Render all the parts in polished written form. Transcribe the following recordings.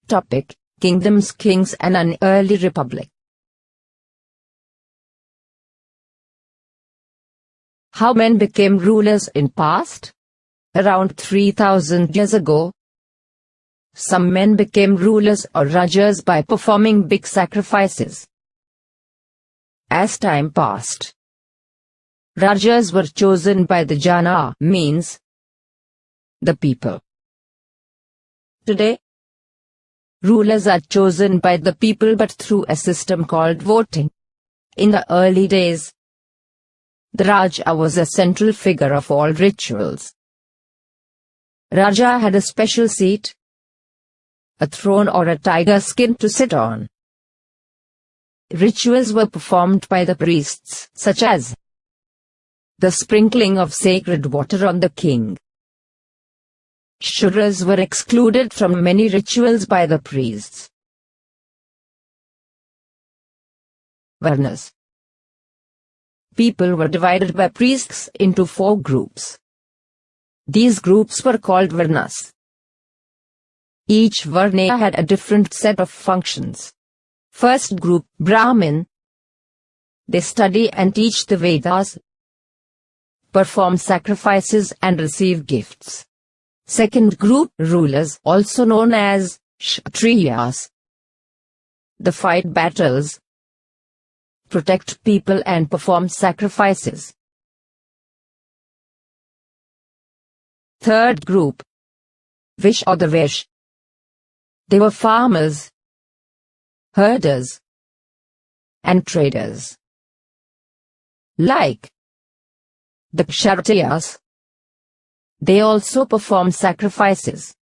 Topic: Kingdoms, Kings and an Early Republic. How men became rulers in past? Around 3000 years ago, some men became rulers or rajas by performing big sacrifices. As time passed, rajas were chosen by the jana, means the people. Today, rulers are chosen by the people but through a system called voting. In the early days, the Raja was a central figure of all rituals. Raja had a special seat, a throne or a tiger skin to sit on. Rituals were performed by the priests, such as the sprinkling of sacred water on the king. Shudras were excluded from many rituals by the priests. Varnas. People were divided by priests into 4 groups. These groups were called Varnas. Each Varna had a different set of functions. First group, Brahmin. They study and teach the Vedas, perform sacrifices and receive gifts. Second group, rulers, also known as Kshatriyas. They fight battles, protect people and perform sacrifices. Third group, Vish or the Vish. They were farmers, herders, and traders. Like the Kshatriyas, they also perform sacrifices.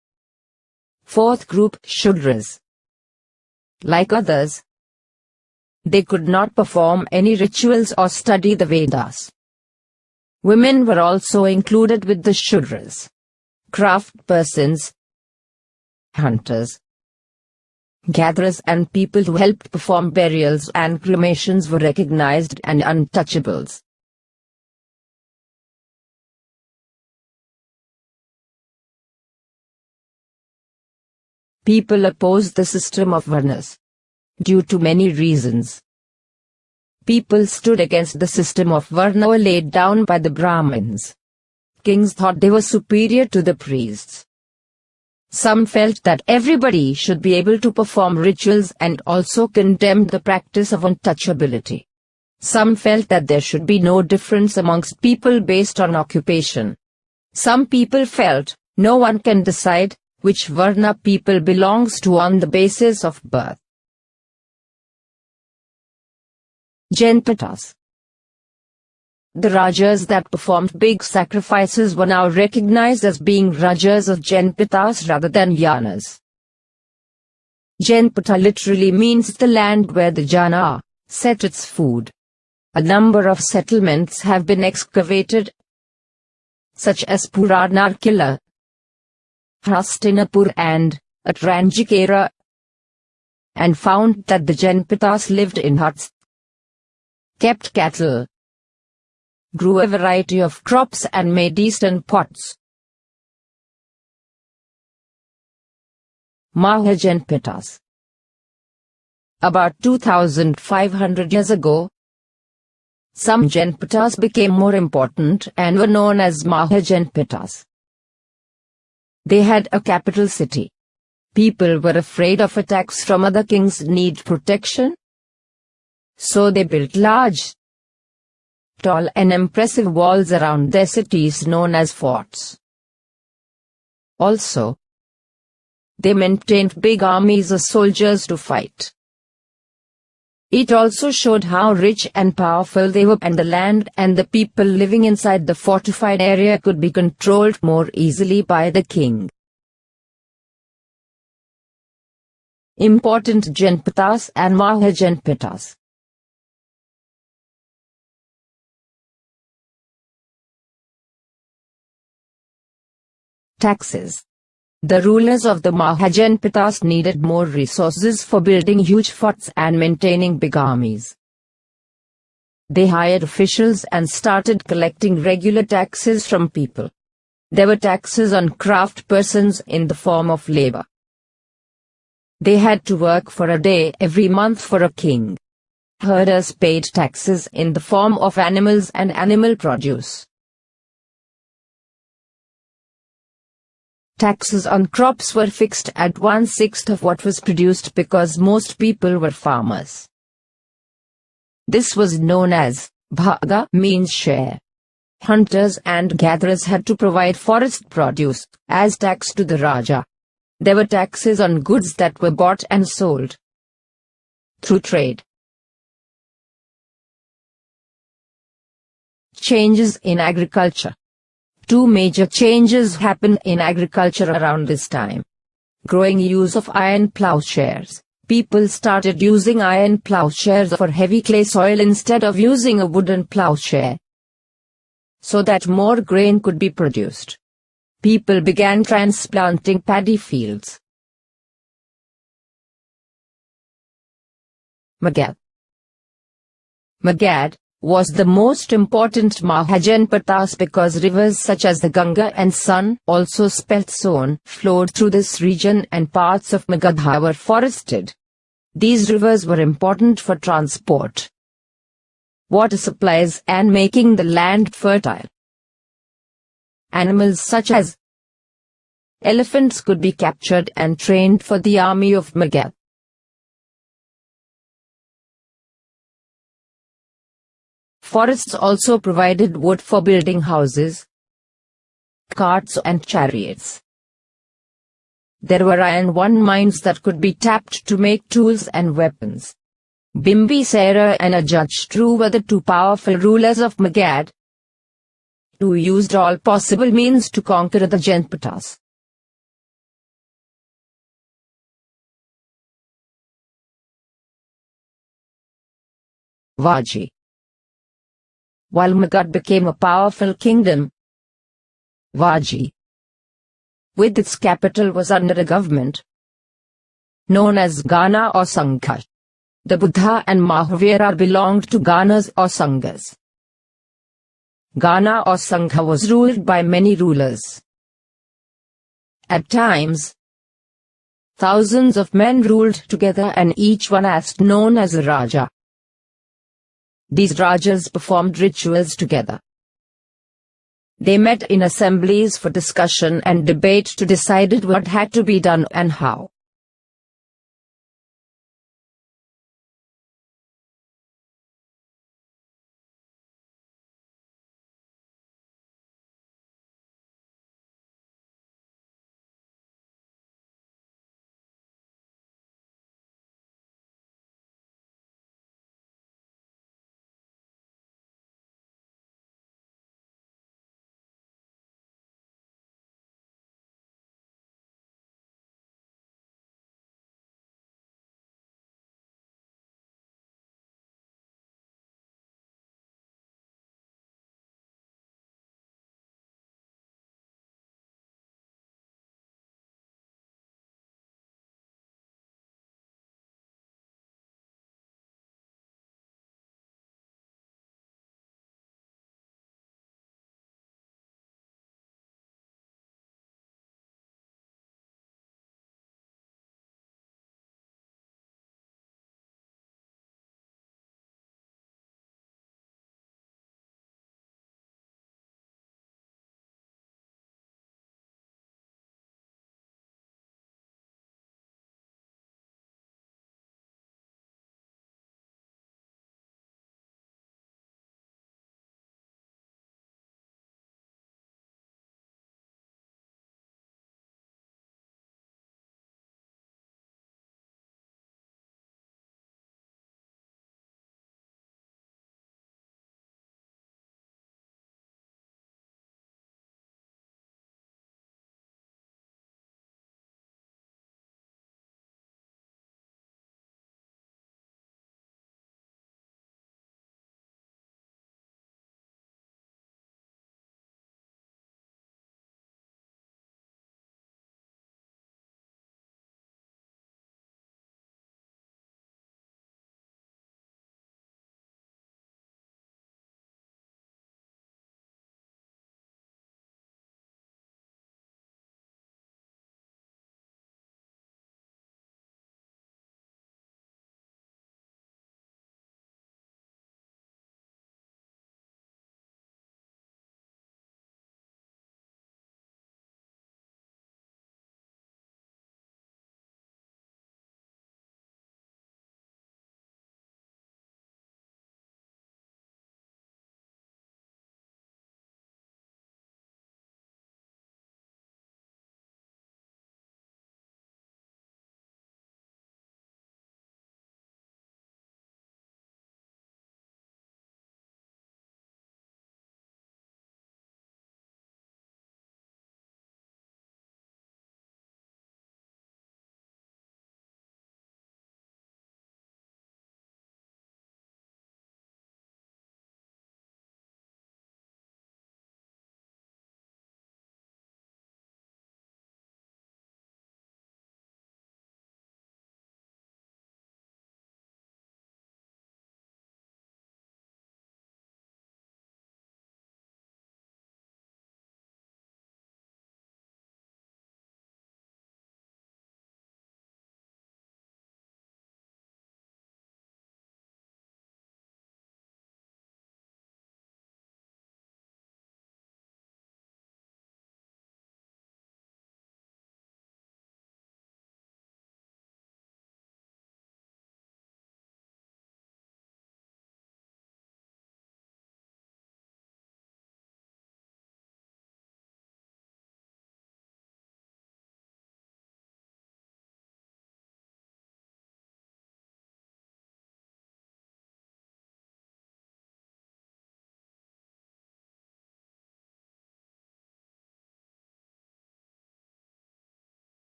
Fourth group, Shudras. Like others, they could not perform any rituals or study the Vedas. Women were also included with the Shudras. Craftspersons, hunters, gatherers and people who helped perform burials and cremations were recognized and untouchables. People opposed the system of Varnas due to many reasons. People stood against the system of Varna laid down by the Brahmins. Kings thought they were superior to the priests. Some felt that everybody should be able to perform rituals and also condemned the practice of untouchability. Some felt that there should be no difference amongst people based on occupation. Some people felt no one can decide which Varna people belongs to on the basis of birth. Janpatas. The rajas that performed big sacrifices were now recognized as being rajas of Janpatas rather than yanas. Janpata literally means the land where the jana set its food. A number of settlements have been excavated, such as Puranarkila, Hastinapur and at Ranjikera, and found that the Janpatas lived in huts, kept cattle, grew a variety of crops and made eastern pots. Mahajanpatas. About 2500 years ago, some Janpatas became more important and were known as Mahajanpatas. They had a capital city. People were afraid of attacks from other kings need protection, so they built large, tall and impressive walls around their cities known as forts. Also, they maintained big armies of soldiers to fight. It also showed how rich and powerful they were, and the land and the people living inside the fortified area could be controlled more easily by the king. Important Janpatas and Mahajanpatas. Taxes. The rulers of the Mahajanpatas needed more resources for building huge forts and maintaining big armies. They hired officials and started collecting regular taxes from people. There were taxes on craftspersons in the form of labor. They had to work for a day every month for a king. Herders paid taxes in the form of animals and animal produce. Taxes on crops were fixed at 1/6 of what was produced because most people were farmers. This was known as bhaga, means share. Hunters and gatherers had to provide forest produce as tax to the Raja. There were taxes on goods that were bought and sold through trade. Changes in agriculture. Two major changes happened in agriculture around this time. Growing use of iron plowshares. People started using iron plowshares for heavy clay soil instead of using a wooden plowshare, so that more grain could be produced. People began transplanting paddy fields. Magadha. Magadha was the most important Mahajanpatas because rivers such as the Ganga and Son, also spelt Son, flowed through this region and parts of Magadha were forested. These rivers were important for transport, water supplies and making the land fertile. Animals such as elephants could be captured and trained for the army of Magadha. Forests also provided wood for building houses, carts and chariots. There were iron mines that could be tapped to make tools and weapons. Bimbisara and Ajatshutru were the two powerful rulers of Magadha, who used all possible means to conquer the Janpatas. Vaji. While Magadha became a powerful kingdom, Vaji, with its capital, was under a government known as Gana or Sangha. The Buddha and Mahavira belonged to Ganas or Sanghas. Gana or Sangha was ruled by many rulers. At times, thousands of men ruled together and each one was known as a Raja. These Rajas performed rituals together. They met in assemblies for discussion and debate to decide what had to be done and how.